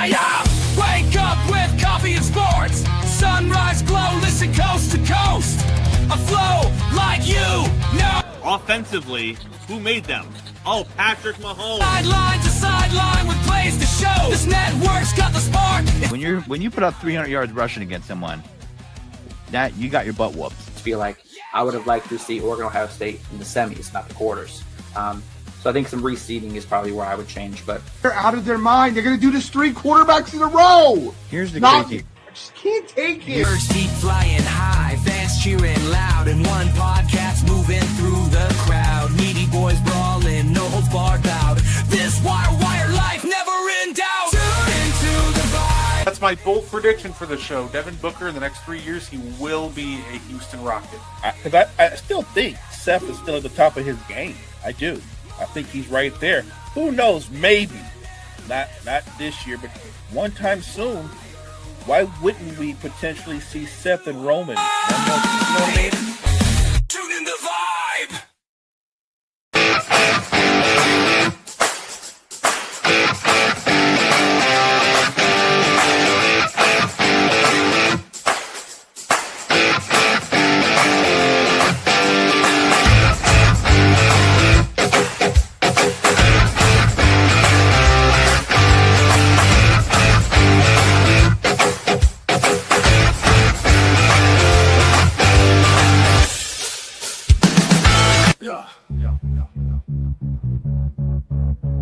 Yeah. Wake up with coffee and sports. Sunrise glow, listen coast to coast. A flow like you know. Offensively, who made them? Oh, Patrick Mahomes. Sideline to sideline with plays to show. This network's got the spark. When you put up 300 yards rushing against someone, that you got your butt whooped. I feel like I would have liked to see Oregon, Ohio State in the semis, not the quarters. So I think some reseeding is probably where I would change. But they're out of their mind. They're going to do this 3 quarterbacks in a row. Here's the crazy. I just can't take it. Birds keep flying high, fans cheering loud, and one podcast moving through the crowd. Meaty boys brawling, no holds barred bout. This wire life never in doubt. Tune into the vibe. That's my bold prediction for the show. Devin Booker in the next 3 years, he will be a Houston Rocket. Because I still think Seth is still at the top of his game. I do. I think he's right there. Who knows? Maybe not this year, but one time soon. Why wouldn't we potentially see Seth and Roman? You know what I mean? Tune in the vibe.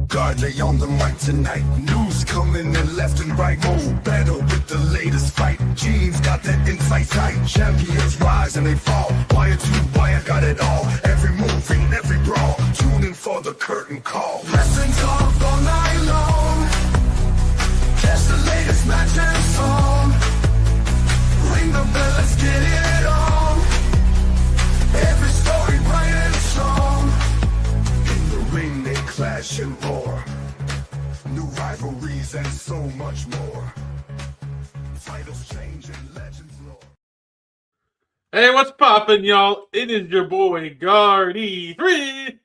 Gardner on the mic tonight. News coming in left and right. Oh, better with the latest fight. Gene's got that insight tight. Champions rise and they fall. Wire to wire, got it all. Every move and every brawl. Tune in for the curtain call. Wrestling talk all night long. Catch the latest match and song. Ring the bell, let's get it on. Every story bright and strong. In the ring they clash and roar. New rivalries and so much more. Titles change and legends roar. Hey, what's poppin', y'all? It is your boy, Gardy3.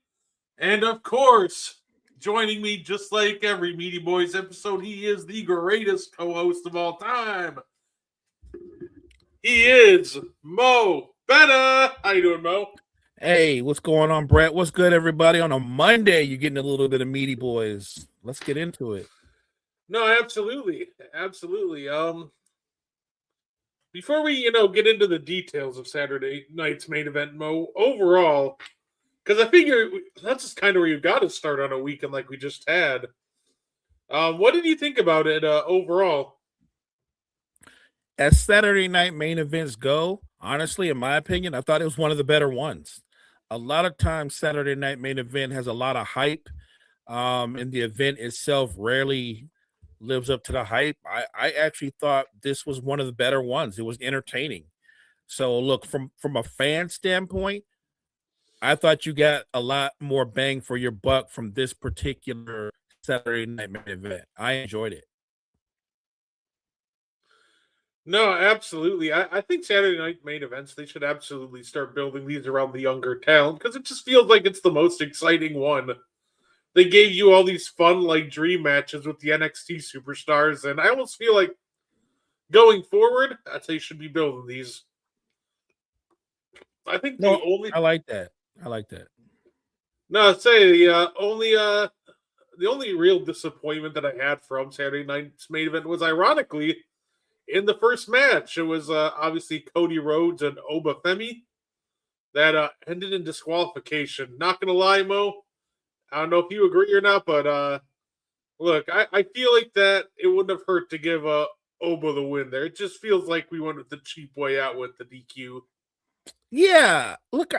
And of course, joining me just like every Meaty Boys episode, he is the greatest co-host of all time. He is Mo Betta. How you doing, Mo? Hey, what's going on, Brett? What's good, everybody? On a Monday, you're getting a little bit of Meaty Boys. Let's get into it. No, absolutely. Before we, get into the details of Saturday night's main event, Mo, overall, because I figure that's just kind of where you got to start on a weekend like we just had. What did you think about it overall? As Saturday night main events go, honestly, in my opinion, I thought it was one of the better ones. A lot of times, Saturday night main event has a lot of hype, and the event itself rarely lives up to the hype. I actually thought this was one of the better ones. It was entertaining. So, look, from a fan standpoint, I thought you got a lot more bang for your buck from this particular Saturday night main event. I enjoyed it. No, absolutely. I think Saturday night main events, they should absolutely start building these around the younger talent because it just feels like it's the most exciting one. They gave you all these fun, dream matches with the NXT superstars, and I almost feel like going forward, I'd say you should be building these. I think I like that. No, I'd say the only real disappointment that I had from Saturday night's main event was, ironically, in the first match. It was obviously Cody Rhodes and Oba Femi that ended in disqualification. Not going to lie, Mo, I don't know if you agree or not, but look, I feel like that it wouldn't have hurt to give Oba the win there. It just feels like we went with the cheap way out with the DQ. Yeah, look,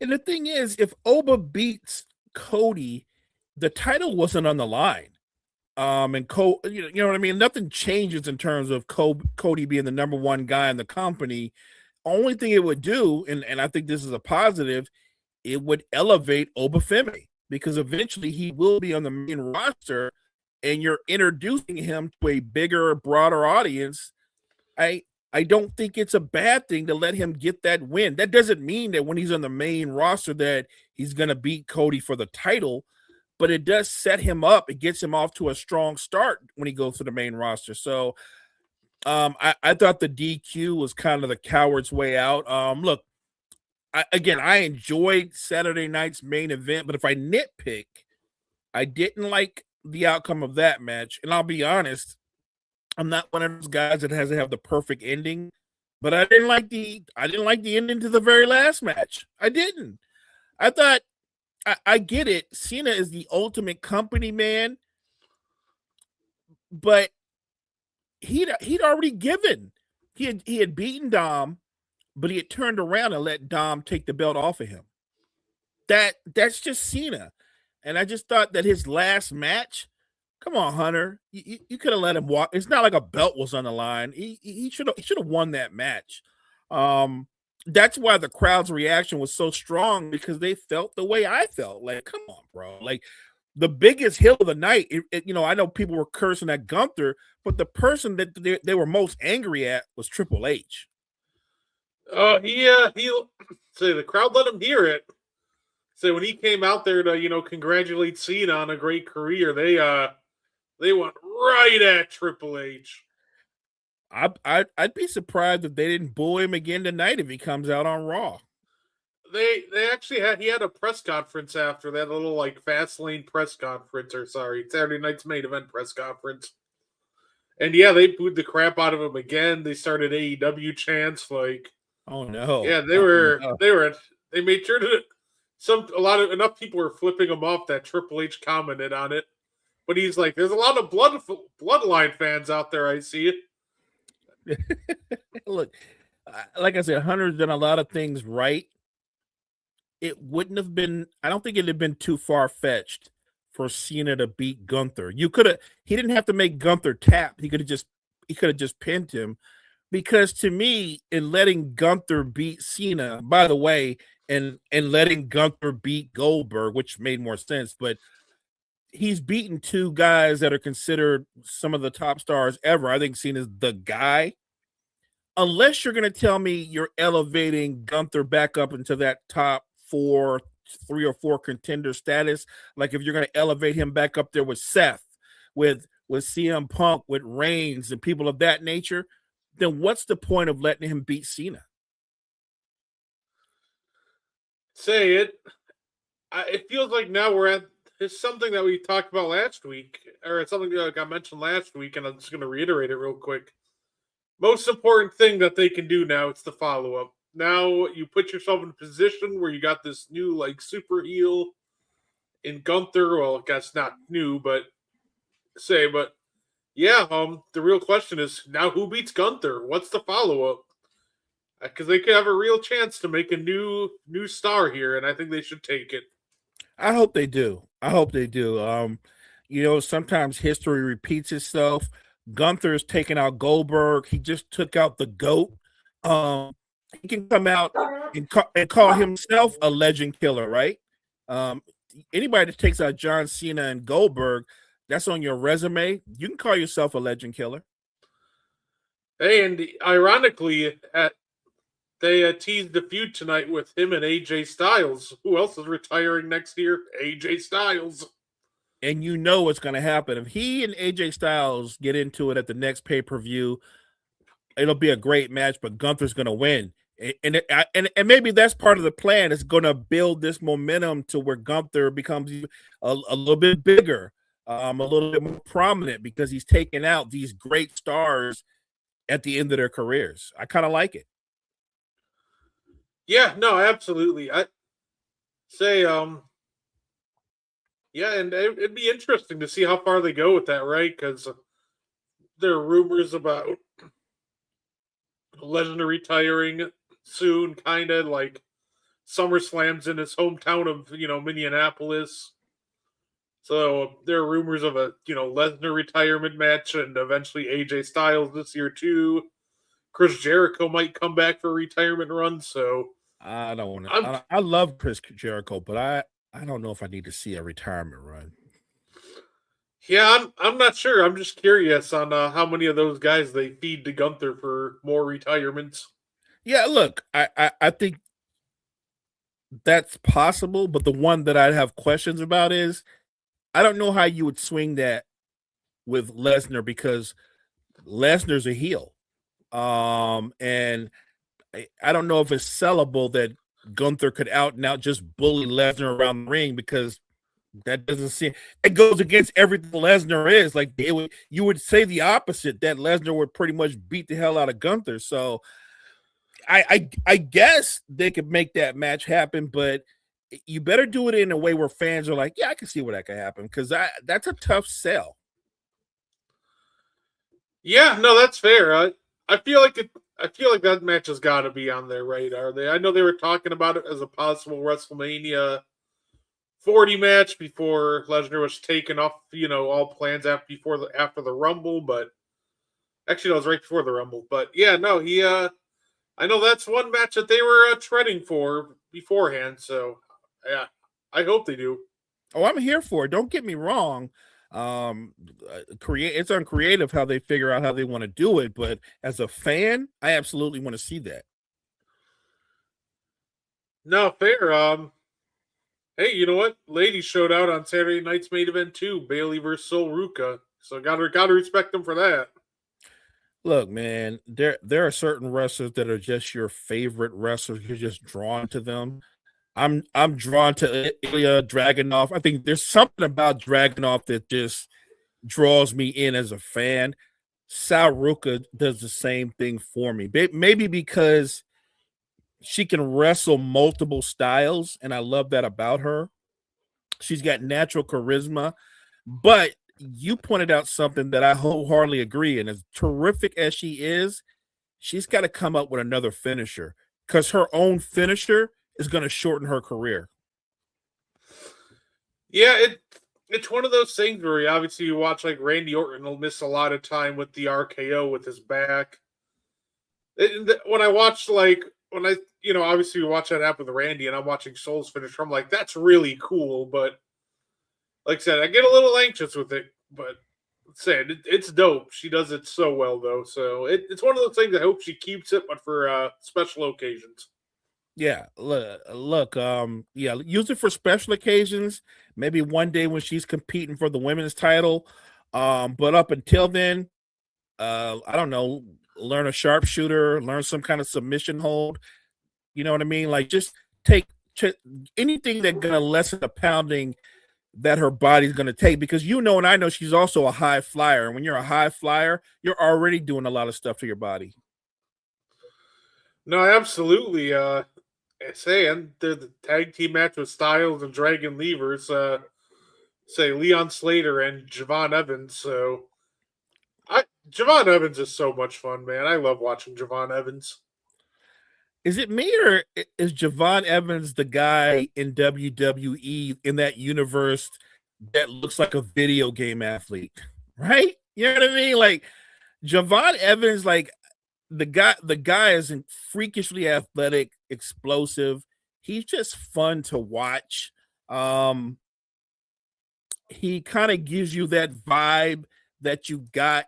and the thing is, if Oba beats Cody, the title wasn't on the line. And you know what I mean? Nothing changes in terms of Cody being the number one guy in the company. Only thing it would do, and I think this is a positive, it would elevate Oba Femi because eventually he will be on the main roster, and you're introducing him to a bigger, broader audience. I I don't think it's a bad thing to let him get that win. That doesn't mean that when he's on the main roster that he's going to beat Cody for the title, but it does set him up. It gets him off to a strong start when he goes to the main roster. So I thought the DQ was kind of the coward's way out. Look, I enjoyed Saturday night's main event, but if I nitpick, I didn't like the outcome of that match. And I'll be honest, I'm not one of those guys that has to have the perfect ending, but I didn't like the ending to the very last match. I didn't. I thought I get it. Cena is the ultimate company man, but he'd already given. He had beaten Dom, but he had turned around and let Dom take the belt off of him. That's just Cena. And I just thought that his last match, come on, Hunter, you could have let him walk. It's not like a belt was on the line. He should have won that match. That's why the crowd's reaction was so strong, because they felt the way I felt. Like, come on, bro. Like, the biggest heel of the night, I know people were cursing at Gunther, but the person that they were most angry at was Triple H. He say the crowd let him hear it. So when he came out there to, congratulate Cena on a great career, they went right at Triple H. I'd be surprised if they didn't boo him again tonight if he comes out on Raw. They actually he had a press conference after that, a little like Fastlane press conference, or Saturday night's main event press conference. And yeah, they booed the crap out of him again. They started AEW chants like, oh no. Yeah, they made sure that enough people were flipping him off that Triple H commented on it. But he's like, there's a lot of bloodline fans out there, I see it. Look, like I said, Hunter's done a lot of things right. It wouldn't have been, I don't think it'd have been too far-fetched for Cena to beat Gunther. He didn't have to make Gunther tap. He could have just pinned him, because to me, in letting Gunther beat Cena, by the way, and letting Gunther beat Goldberg, which made more sense, but he's beaten two guys that are considered some of the top stars ever. I think Cena's the guy. Unless you're going to tell me you're elevating Gunther back up into that top 3 or 4 contender status, like if you're going to elevate him back up there with Seth, with CM Punk, with Reigns, and people of that nature, then what's the point of letting him beat Cena? Say it. It feels like now we're at something that we talked about last week, or it's something that got mentioned last week, and I'm just going to reiterate it real quick. Most important thing that they can do now, it's the follow-up. Now you put yourself in a position where you got this new super heel in Gunther. Well, I guess not new, but yeah. The real question is now who beats Gunther? What's the follow-up? Because they could have a real chance to make a new star here, and I think they should take it. I hope they do. Sometimes history repeats itself. Gunther's taken out Goldberg. He just took out the GOAT. He can come out and call himself a legend killer, right? Anybody that takes out John Cena and Goldberg, that's on your resume. You can call yourself a legend killer. Hey, and ironically, they teased the feud tonight with him and AJ Styles. Who else is retiring next year? AJ Styles. And you know what's going to happen. If he and AJ Styles get into it at the next pay-per-view, it'll be a great match, but Gunther's going to win. And maybe that's part of the plan. It's going to build this momentum to where Gunther becomes a little bit bigger, a little bit more prominent, because he's taken out these great stars at the end of their careers. I kind of like it. Yeah, no, absolutely. I say, yeah, and it'd be interesting to see how far they go with that, right? Because there are rumors about Lesnar retiring soon, kind of like SummerSlam's in his hometown of Minneapolis. So there are rumors of a Lesnar retirement match, and eventually AJ Styles this year too. Chris Jericho might come back for a retirement run. So I don't want to. I love Chris Jericho, but I don't know if I need to see a retirement run. Yeah, I'm not sure. I'm just curious on how many of those guys they feed to Gunther for more retirements. Yeah, look, I think that's possible, but the one that I'd have questions about is I don't know how you would swing that with Lesnar because Lesnar's a heel. And I don't know if it's sellable that Gunther could out and out just bully Lesnar around the ring because that doesn't seem it goes against everything Lesnar is. Like you would say the opposite that Lesnar would pretty much beat the hell out of Gunther. So I guess they could make that match happen, but you better do it in a way where fans are like, yeah, I can see where that could happen because that's a tough sell. Yeah, no, that's fair. I feel like I feel like that match has got to be on their radar. I know they were talking about it as a possible WrestleMania 40 match before Lesnar was taken off, all plans after the Rumble, but actually that was right before the Rumble. But yeah, no, he I know that's one match that they were treading for beforehand. So yeah, I hope they do. Oh, I'm here for it. Don't get me wrong. It's uncreative how they figure out how they want to do it, but as a fan, I absolutely want to see that. No, fair. Hey, you know what? Ladies showed out on Saturday night's main event too. Bailey versus Sol Ruka. So gotta respect them for that. Look, man, there are certain wrestlers that are just your favorite wrestlers. You're just drawn to them. I'm drawn to Ilya Dragunov. I think there's something about Dragunov that just draws me in as a fan. Sal Ruka does the same thing for me. Maybe because she can wrestle multiple styles, and I love that about her. She's got natural charisma, but you pointed out something that I wholeheartedly agree. And as terrific as she is, she's got to come up with another finisher because her own finisher is going to shorten her career. Yeah, it's one of those things where obviously you watch like Randy Orton will miss a lot of time with the RKO with his back. When I watched when I obviously you watch that happen with Randy and I'm watching Soul's finisher, I'm like, that's really cool, but like I said, I get a little anxious with it, but it's dope. She does it so well though. So it's one of those things I hope she keeps it, but for special occasions. Yeah, look, yeah, use it for special occasions. Maybe one day when she's competing for the women's title. But up until then, I don't know, learn a sharpshooter, learn some kind of submission hold. You know what I mean? Like just take anything that's gonna lessen the pounding that her body's gonna take because and I know she's also a high flyer. And when you're a high flyer, you're already doing a lot of stuff to your body. No, absolutely. And the tag team match with Styles and Dragon Levers, Leon Slater and Javon Evans. So Javon Evans is so much fun, man. I love watching Javon Evans. Is it me or is Javon Evans the guy in WWE in that universe that looks like a video game athlete? Right? You know what I mean? Like Javon Evans, like the guy isn't freakishly athletic, explosive. He's just fun to watch. He kind of gives you that vibe that you got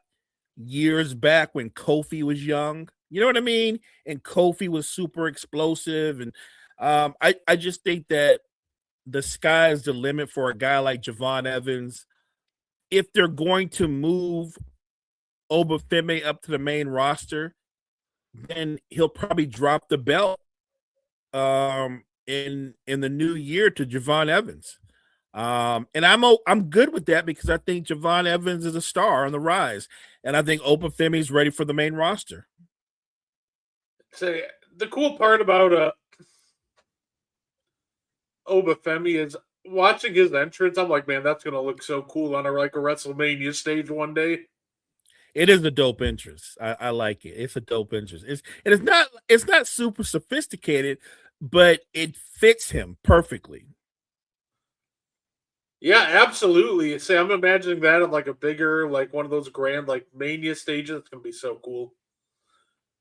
years back when Kofi was young. You know what I mean? And Kofi was super explosive. And I just think that the sky is the limit for a guy like Javon Evans. If they're going to move Obafemi up to the main roster, then he'll probably drop the belt in the new year to Javon Evans. And I'm good with that because I think Javon Evans is a star on the rise, and I think Obafemi is ready for the main roster. So the cool part about Obafemi is watching his entrance. I'm like, man, that's gonna look so cool on a WrestleMania stage one day. It is a dope entrance. I like it. It's a dope entrance. It's not super sophisticated, but it fits him perfectly. Yeah, absolutely. Say, I'm imagining that at like a bigger, like one of those grand like Mania stages. It's gonna be so cool.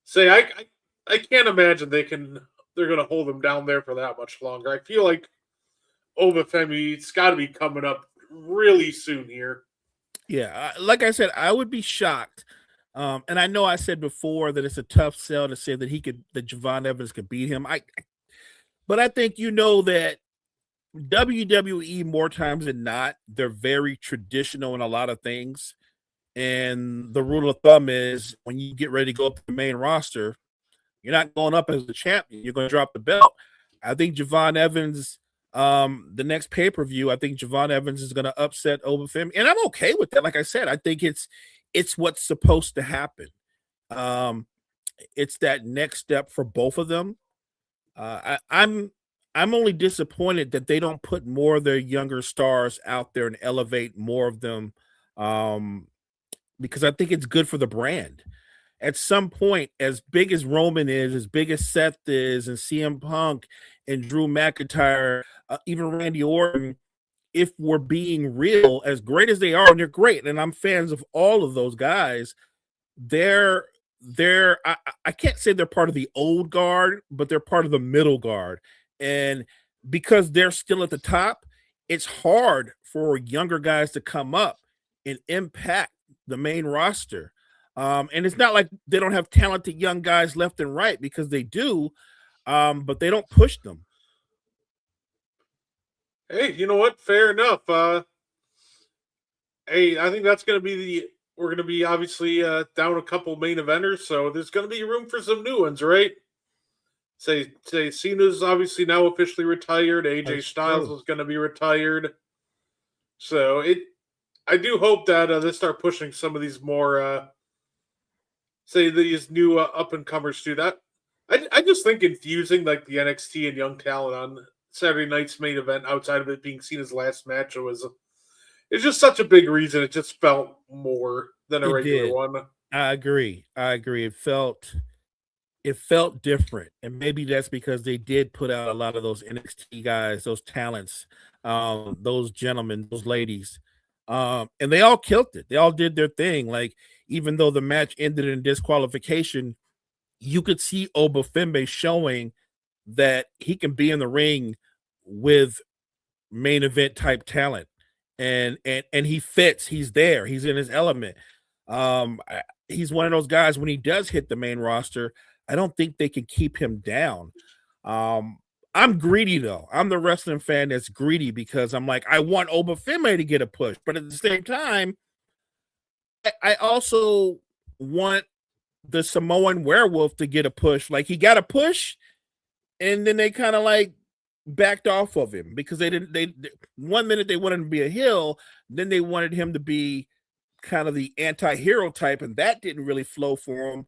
Say, I can't imagine they're gonna hold him down there for that much longer. I feel like Obafemi's got to be coming up really soon here. Yeah, like I said, I would be shocked. And I know I said before that it's a tough sell to say that Javon Evans could beat him. But I think you know that WWE more times than not, they're very traditional in a lot of things. And the rule of thumb is when you get ready to go up to the main roster, you're not going up as the champion. You're going to drop the belt. I think Javon Evans, the next pay-per-view, I think Javon Evans is going to upset Obafemi. And I'm okay with that. Like I said, I think it's what's supposed to happen. It's that next step for both of them. I'm only disappointed that they don't put more of their younger stars out there and elevate more of them, because I think it's good for the brand. At some point, as big as Roman is, as big as Seth is, and CM Punk and Drew McIntyre, even Randy Orton, if we're being real, as great as they are, and they're great, and I'm fans of all of those guys, I can't say they're part of the old guard, but they're part of the middle guard. And because they're still at the top, it's hard for younger guys to come up and impact the main roster. And it's not like they don't have talented young guys left and right, because they do, but they don't push them. Hey, you know what? Fair enough. Hey, I think that's going to be we're going to be obviously down a couple main eventers, so there's going to be room for some new ones, right? Say Cena's obviously now officially retired. AJ Styles is going to be retired. So I do hope that they start pushing some of these more, these new up and comers to that. I just think infusing like the NXT and young talent on Saturday night's main event, outside of it being Cena's last match, it's just such a big reason. It just felt more than a regular one. I agree. It felt different, and maybe that's because they did put out a lot of those NXT guys, those talents, those gentlemen, those ladies, and they all killed it. They all did their thing. Like, even though the match ended in disqualification, you could see Obafemi showing that he can be in the ring with main event type talent, and he fits. He's there. He's in his element. He's one of those guys, when he does hit the main roster, I don't think they can keep him down. I'm greedy, though. I'm the wrestling fan that's greedy, because I'm like, I want Obafemi to get a push, but at the same time, I also want the Samoan Werewolf to get a push. Like, he got a push, and then they kind of like backed off of him, because they 1 minute they wanted him to be a heel, then they wanted him to be kind of the anti-hero type, and that didn't really flow for him.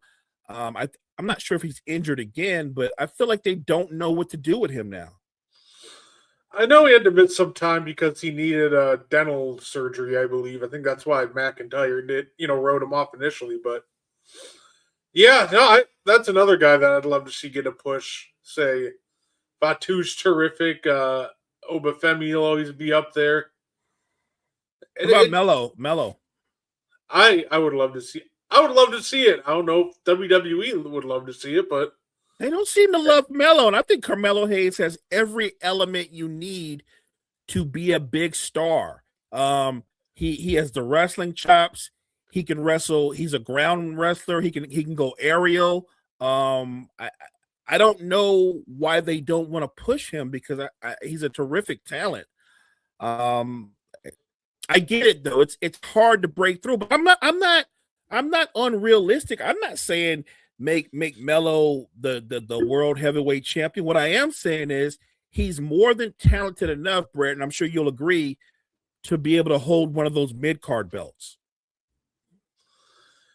I'm not sure if he's injured again, but I feel like they don't know what to do with him now. I know he had to miss some time because he needed a dental surgery, I believe. I think that's why McIntyre wrote him off initially. But yeah, no, that's another guy that I'd love to see get a push. Say, Fatu's terrific. Obafemi will always be up there. What about Mello? I would love to see. I would love to see it. I don't know if WWE would love to see it, but they don't seem to love Mello. And I think Carmelo Hayes has every element you need to be a big star. He has the wrestling chops. He can wrestle. He's a ground wrestler. He can go aerial. I don't know why they don't want to push him, because he's a terrific talent. I get it though. It's hard to break through, but I'm not unrealistic. I'm not saying make Mello the world heavyweight champion. What I am saying is he's more than talented enough, Brett, and I'm sure you'll agree, to be able to hold one of those mid-card belts.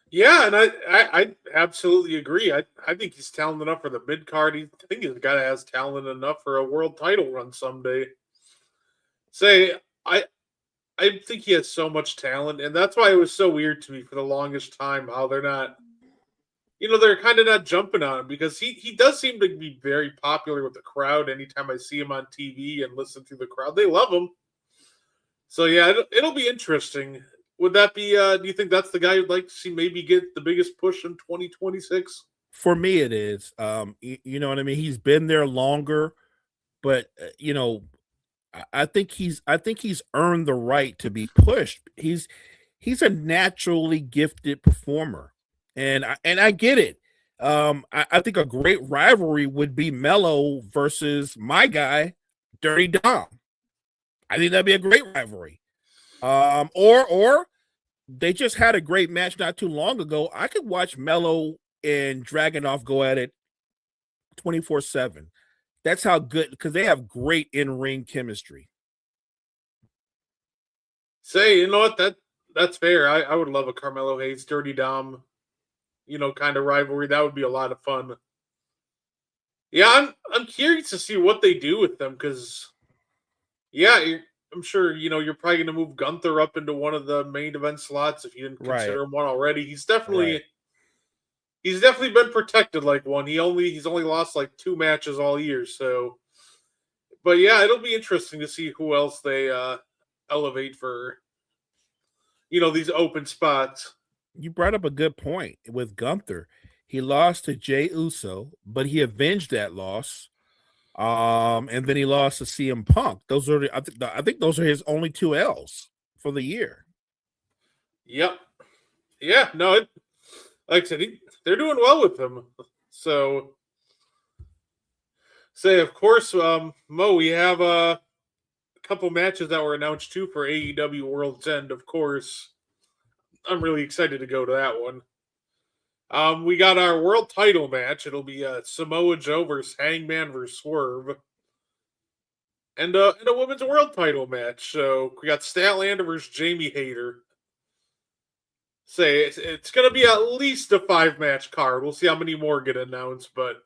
Yeah, and I absolutely agree. I think he's talented enough for the mid-card. I think he's a guy that has talent enough for a world title run someday. I think he has so much talent, and that's why it was so weird to me for the longest time how they're not, they're kind of not jumping on him, because he does seem to be very popular with the crowd. Anytime I see him on TV and listen to the crowd, they love him. So yeah, it'll be interesting. Would that be, do you think that's the guy you'd like to see maybe get the biggest push in 2026? For me, it is. You know what I mean? He's been there longer, but, I think he's earned the right to be pushed. He's he's a naturally gifted performer, and I get it. I think a great rivalry would be Mello versus my guy, Dirty Dom. I think that'd be a great rivalry. Or they just had a great match not too long ago. I could watch Mello and Dragunov go at it 24/7. That's how good, because they have great in-ring chemistry. Say, you know what? That's fair. I would love a Carmelo Hayes, Dirty Dom, kind of rivalry. That would be a lot of fun. Yeah, I'm curious to see what they do with them because, yeah, I'm sure you're probably going to move Gunther up into one of the main event slots if you didn't consider him one already. He's definitely been protected like one. He's only lost like 2 matches all year. So, but yeah, it'll be interesting to see who else they elevate for these open spots. You brought up a good point with Gunther. He lost to Jey Uso, but he avenged that loss. And then he lost to CM Punk. Those are I think those are his only 2 L's for the year. Yep. Yeah. No. Like I said, they're doing well with him. So, of course, Mo, we have a couple matches that were announced too for AEW World's End. Of course, I'm really excited to go to that one. We got our world title match. It'll be Samoa Joe versus Hangman versus Swerve. And a women's world title match. So we got Statlander versus Jamie Hayter. Say it's going to be at least a 5-match card. We'll see how many more get announced. But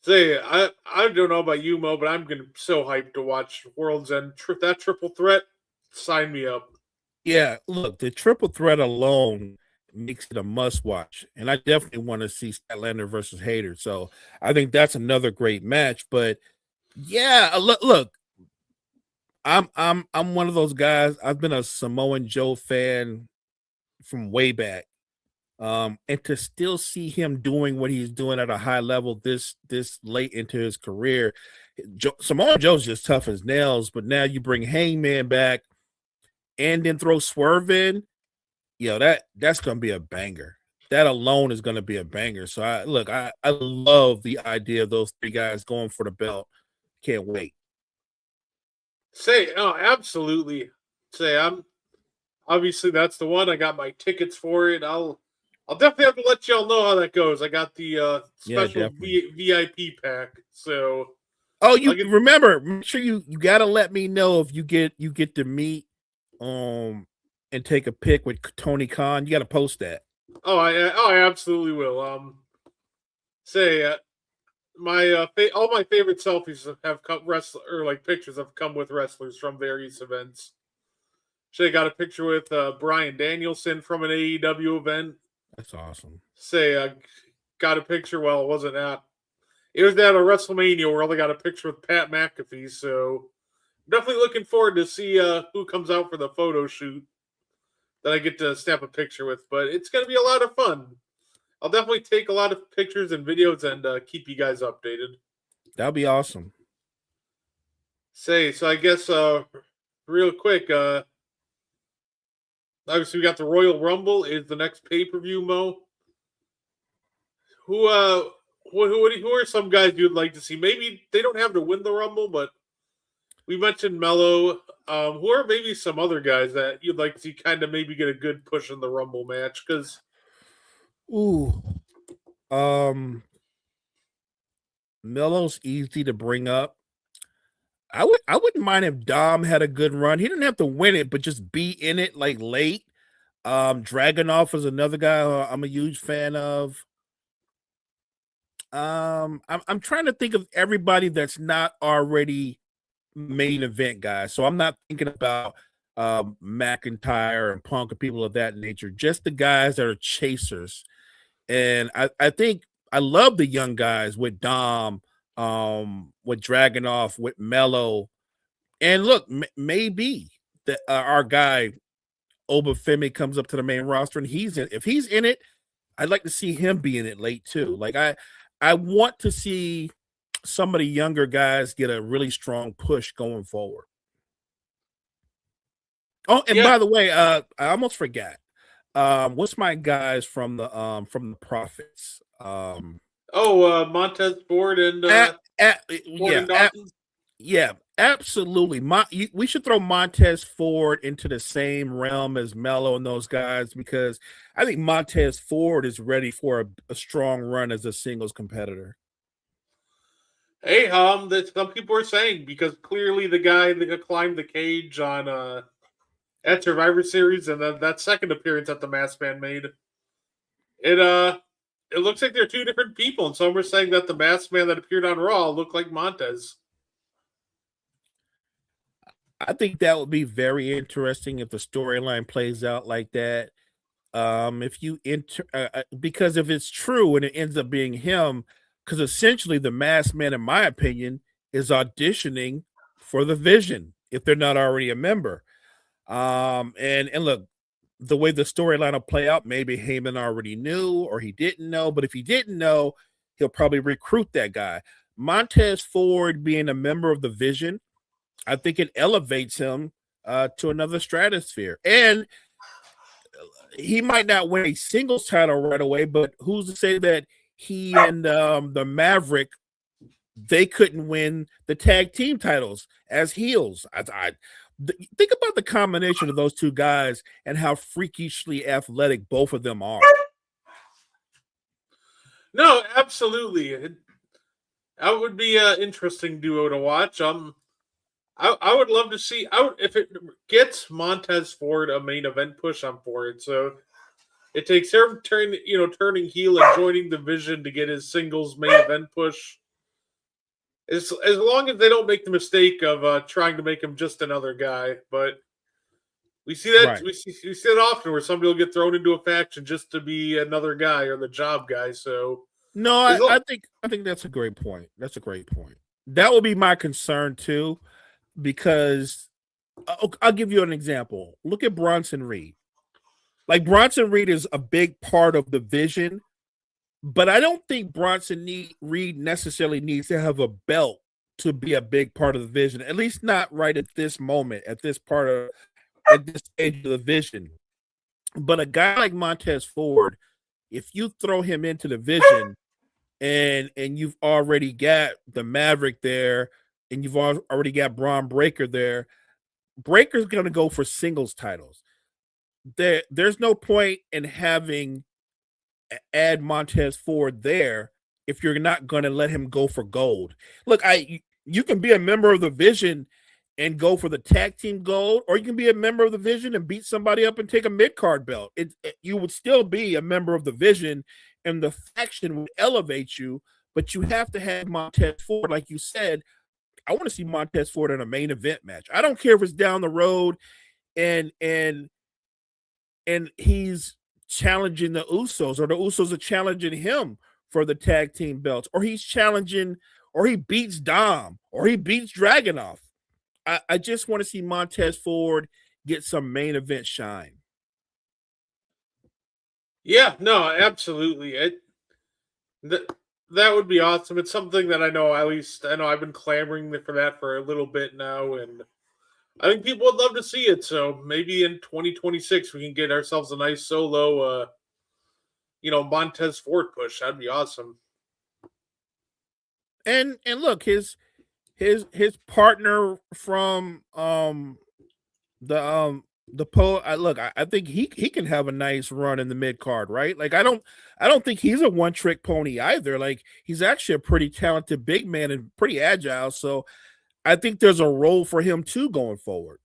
say I don't know about you, Mo, but I'm so hyped to watch World's End. That triple threat. Sign me up. Yeah, look, the triple threat alone makes it a must watch, and I definitely want to see Statlander versus Hayter. So I think that's another great match. But yeah, look, I'm one of those guys. I've been a Samoan Joe fan from way back, and to still see him doing what he's doing at a high level this late into his career, Samoan Joe's just tough as nails. But now you bring Hangman back, and then throw Swerve in. That's going to be a banger. That alone is going to be a banger. So I love the idea of those 3 guys going for the belt. Can't wait. Absolutely. Obviously that's the one. I got my tickets for it. I'll definitely have to let y'all know how that goes. I got the special VIP pack. So remember, make sure you got to let me know if you get to meet and take a pic with Tony Khan. You got to post that. I absolutely will. All my favorite selfies have come pictures have come with wrestlers from various events. Got a picture with Bryan Danielson from an AEW event. That's awesome. Got a picture. Well, it wasn't that. It was at a WrestleMania where I got a picture with Pat McAfee. So definitely looking forward to see who comes out for the photo shoot that I get to snap a picture with. But it's going to be a lot of fun. I'll definitely take a lot of pictures and videos and keep you guys updated. That'll be awesome. So I guess real quick, obviously we got the Royal Rumble is the next pay-per-view, Mo. Who are some guys you'd like to see? Maybe they don't have to win the Rumble, but we mentioned Mello. Who are maybe some other guys that you'd like to see kind of maybe get a good push in the Rumble match? Because Mello's easy to bring up. I wouldn't mind if Dom had a good run. He didn't have to win it, but just be in it like late. Dragunov is another guy I'm a huge fan of. I'm trying to think of everybody that's not already main event guys. So I'm not thinking about McIntyre and Punk and people of that nature. Just the guys that are chasers. And I think I love the young guys with Dom, with Dragunov, with Mello. And look, maybe that our guy Obafemi comes up to the main roster and if he's in it, I'd like to see him be in it late too. Like I want to see some of the younger guys get a really strong push going forward. Oh, and Yeah. by the way, I almost forgot. What's my guys from the Profits? Montez Ford and Ford and Dawkins. Yeah, absolutely. We should throw Montez Ford into the same realm as Mello and those guys because I think Montez Ford is ready for a strong run as a singles competitor. Hey, that some people are saying because clearly the guy that climbed the cage on at Survivor Series and then that second appearance that the Masked Man made, it looks like they're two different people, and some are saying that the Masked Man that appeared on Raw looked like Montez. I think that would be very interesting if the storyline plays out like that. If you because if it's true and it ends up being him, because essentially the Masked Man, in my opinion, is auditioning for the Vision if they're not already a member. And look, the way the storyline will play out, maybe Heyman already knew or he didn't know, but if he didn't know, he'll probably recruit that guy. Montez Ford being a member of the Vision, I think it elevates him to another stratosphere. And he might not win a singles title right away, but who's to say that he and the Maverick, they couldn't win the tag team titles as heels? Think about the combination of those two guys and how freakishly athletic both of them are. No, absolutely. That would be an interesting duo to watch. I would love to see. If it gets Montez Ford a main event push, I'm for it. So it takes him turning heel and joining the Vision to get his singles main event push. As long as they don't make the mistake of trying to make him just another guy, but we see that Right. we see it often where somebody will get thrown into a faction just to be another guy or the job guy. So no, I think that's a great point. That's a great point. That would be my concern too, because I'll give you an example. Look at Bronson Reed. Like Bronson Reed is a big part of the Vision. But I don't think Bronson Reed necessarily needs to have a belt to be a big part of the Vision, at least not right at this moment, at this stage of the Vision. But a guy like Montez Ford, if you throw him into the Vision and you've already got the Maverick there and you've already got Braun Breaker there, Breaker's going to go for singles titles. There's no point in having add Montez Ford there if you're not going to let him go for gold. Look, you can be a member of the Vision and go for the tag team gold, or you can be a member of the Vision and beat somebody up and take a mid-card belt. You would still be a member of the Vision, and the faction would elevate you, but you have to have Montez Ford, like you said. I want to see Montez Ford in a main event match. I don't care if it's down the road and he's challenging the Usos, or the Usos are challenging him for the tag team belts, or he's challenging, or he beats Dom, or he beats Dragunov. I just want to see Montez Ford get some main event shine. Yeah, no, absolutely. That would be awesome. It's something that I know I've been clamoring for that for a little bit now, and I think people would love to see it. So maybe in 2026 we can get ourselves a nice solo, Montez Ford push. That'd be awesome. And look, his partner from the I think he can have a nice run in the mid card, right? Like I don't think he's a one trick pony either. Like he's actually a pretty talented big man and pretty agile. So I think there's a role for him too going forward.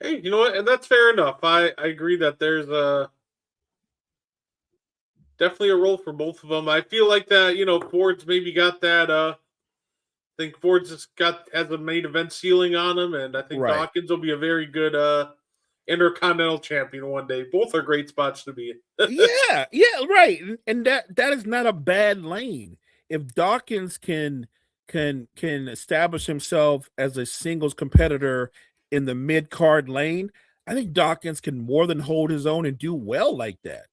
Hey, you know what? And that's fair enough. I agree that there's definitely a role for both of them. I feel like that, Ford's maybe got that. I think Ford's has a main event ceiling on him, and I think Right. Dawkins will be a very good Intercontinental champion one day. Both are great spots to be. yeah, right. And that is not a bad lane. If Dawkins can establish himself as a singles competitor in the mid card lane, I think Dawkins can more than hold his own and do well like that.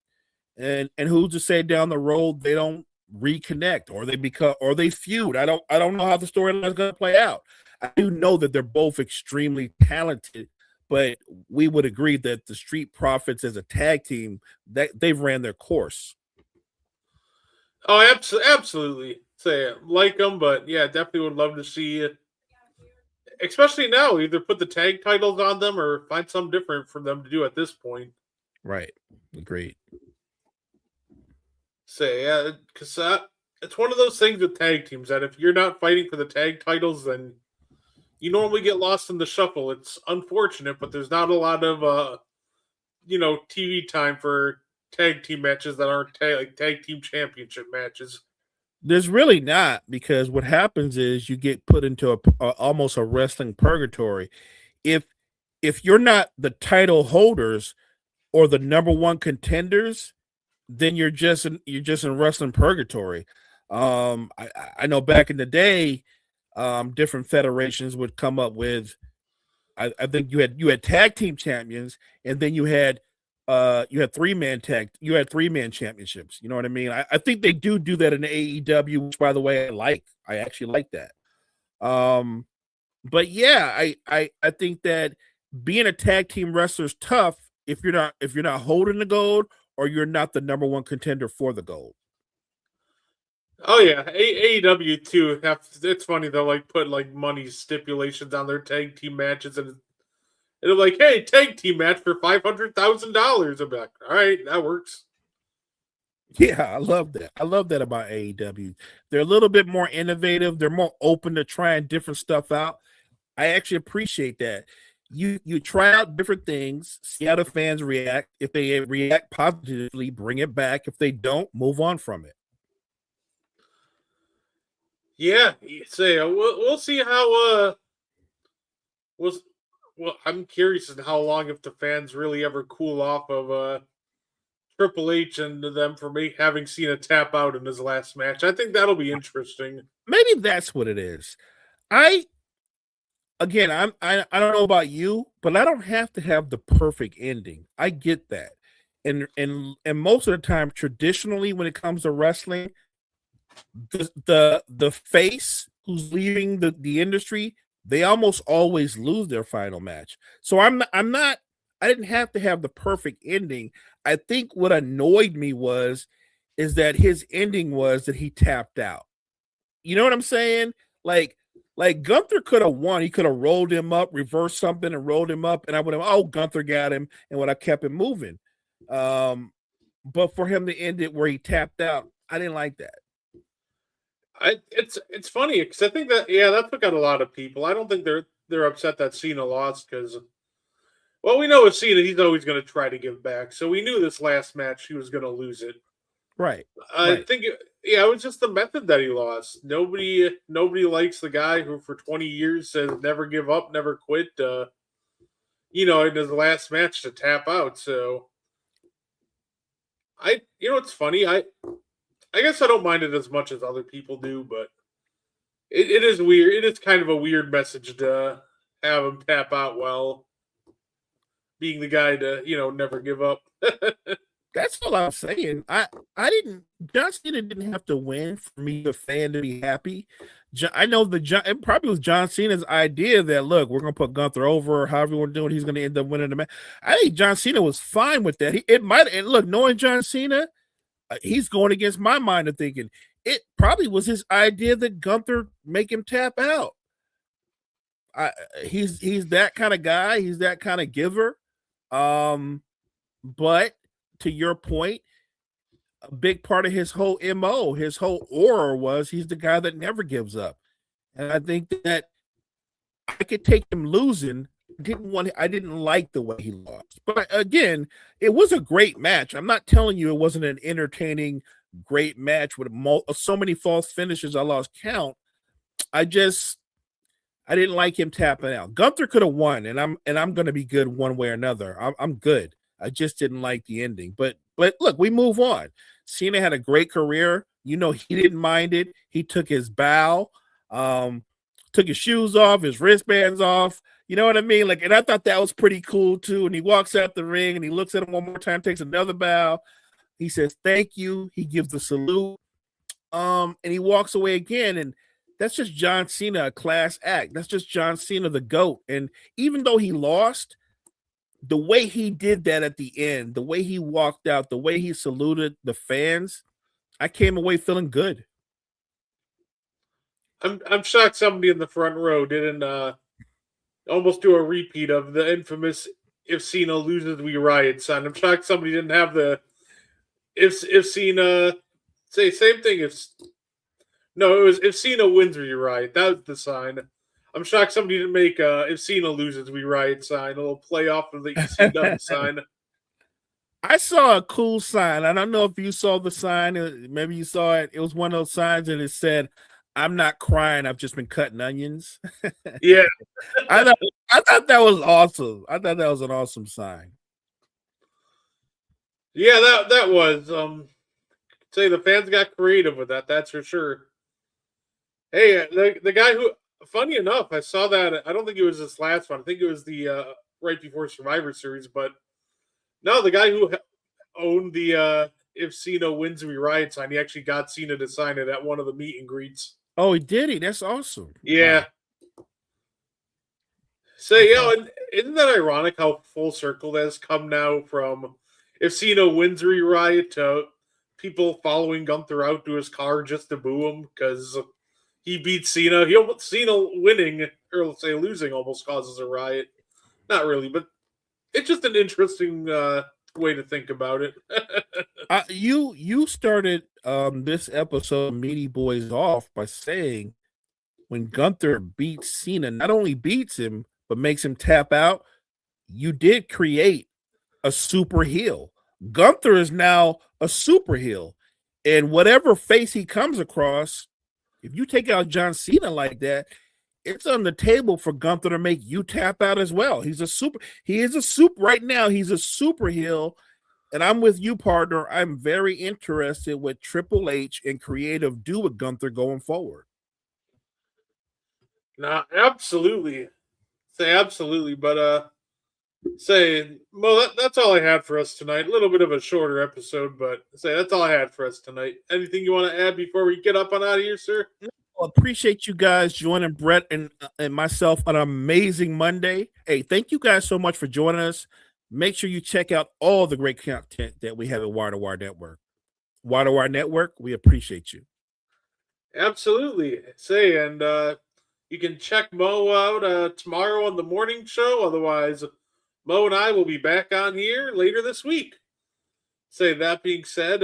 And who's to say down the road they don't reconnect or they feud? I don't know how the storyline is going to play out. I do know that they're both extremely talented, but we would agree that the Street Profits as a tag team, that they've ran their course. Oh, absolutely. Say like them, but yeah, definitely would love to see it. Especially now, either put the tag titles on them or find something different for them to do at this point. Right. Agreed. Say, yeah, because it's one of those things with tag teams that if you're not fighting for the tag titles, then you normally get lost in the shuffle. It's unfortunate, but there's not a lot of TV time for tag team matches that aren't tag team championship matches. There's really not, because what happens is you get put into almost a wrestling purgatory. If you're not the title holders or the number one contenders, then you're just in wrestling purgatory. I know back in the day, different federations would come up with. I think you had tag team champions, and then you had three-man championships. You know what I mean? I think they do that in AEW, which, by the way, I actually like that. But yeah, I think that being a tag team wrestler is tough if you're not holding the gold or you're not the number one contender for the gold. Oh yeah, AEW too. It's funny they'll put money stipulations on their tag team matches, and they're like, "Hey, tag team match for $500,000." I'm like, "All right, that works." Yeah, I love that. I love that about AEW. They're a little bit more innovative. They're more open to trying different stuff out. I actually appreciate that. You try out different things, see how the fans react. If they react positively, bring it back. If they don't, move on from it. Yeah, say we'll see how well, I'm curious in how long if the fans really ever cool off of Triple H and them for having Cena tap out in his last match. I think that'll be interesting. Maybe that's what it is. I don't know about you, but I don't have to have the perfect ending. I get that. And most of the time, traditionally, when it comes to wrestling, the face who's leaving the industry, they almost always lose their final match. So I didn't have to have the perfect ending. I think what annoyed me is that his ending was that he tapped out. You know what I'm saying? Like Gunther could have won. He could have rolled him up, reversed something and rolled him up, and I would have, Gunther got him, and would have kept him moving. But for him to end it where he tapped out, I didn't like that. It's funny because I think that took out a lot of people. I don't think they're upset that Cena lost because, well, we know with Cena he's always going to try to give back. So we knew this last match he was going to lose it. Right. I think it was just the method that he lost. Nobody likes the guy who for 20 years says never give up, never quit. In his last match to tap out. So it's funny. I guess I don't mind it as much as other people do, but it is weird. It is kind of a weird message to have him tap out while being the guy to, never give up. That's all I'm saying. John Cena didn't have to win for me, the fan, to be happy. I know it probably was John Cena's idea that, look, we're going to put Gunther over, or however you want to do it, he's going to end up winning the match. I think John Cena was fine with that. Knowing John Cena, he's going against my mind of thinking it probably was his idea that Gunther make him tap out. He's that kind of guy. He's that kind of giver. But to your point, a big part of his whole MO, his whole aura was he's the guy that never gives up. And I think that I could take him losing. I didn't like the way he lost. But again, it was a great match. I'm not telling you it wasn't an entertaining, great match with so many false finishes I lost count. I didn't like him tapping out. Gunther could have won, and I'm going to be good one way or another. I'm good. I just didn't like the ending. But look, we move on. Cena had a great career. He didn't mind it. He took his bow, took his shoes off, his wristbands off. You know what I mean? And I thought that was pretty cool too. And he walks out the ring and he looks at him one more time, takes another bow. He says, "Thank you." He gives the salute. And he walks away again. And that's just John Cena, a class act. That's just John Cena, the GOAT. And even though he lost, the way he did that at the end, the way he walked out, the way he saluted the fans, I came away feeling good. I'm shocked somebody in the front row didn't almost do a repeat of the infamous "If Cena loses, we riot" sign. I'm shocked somebody didn't have the if Cena say same thing. It was "If Cena wins, we riot." That was the sign. I'm shocked somebody didn't make "If Cena loses, we riot" sign. A little play off of the ECW sign. I saw a cool sign. I don't know if you saw the sign. Maybe you saw it. It was one of those signs that it said, "I'm not crying. I've just been cutting onions." Yeah. I thought that was awesome. I thought that was an awesome sign. Yeah, that was. Say the fans got creative with that. That's for sure. Hey, the guy who, funny enough, I saw that. I don't think it was this last one. I think it was the right before Survivor Series. But no, the guy who owned the "If Cena wins, we riot" sign, he actually got Cena to sign it at one of the meet and greets. Oh, he did he? That's awesome. Yeah. Wow. So, and isn't that ironic how full circle that has come now from "If Cena wins, we riot" to people following Gunther out to his car just to boo him because he beat Cena. Cena winning, or let's say losing, almost causes a riot. Not really, but it's just an interesting way to think about it. You started this episode of Meaty Boys off by saying when Gunther beats Cena, not only beats him, but makes him tap out, you did create a super heel. Gunther is now a super heel. And whatever face he comes across, if you take out John Cena like that, it's on the table for Gunther to make you tap out as well. He is a super right now. He's a super heel. And I'm with you, partner. I'm very interested what Triple H and creative do with Gunther going forward. No, absolutely. Say absolutely, but say Mo, that's all I had for us tonight. A little bit of a shorter episode, but say that's all I had for us tonight. Anything you want to add before we get up and out of here, sir? Well, appreciate you guys joining Brett and myself on an amazing Monday. Hey, thank you guys so much for joining us. Make sure you check out all the great content that we have at Wire to Wire Network. Wire to Wire Network, we appreciate you. Absolutely. Say, and you can check Mo out tomorrow on the morning show. Otherwise, Mo and I will be back on here later this week. Say, that being said,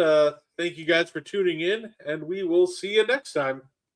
thank you guys for tuning in, and we will see you next time.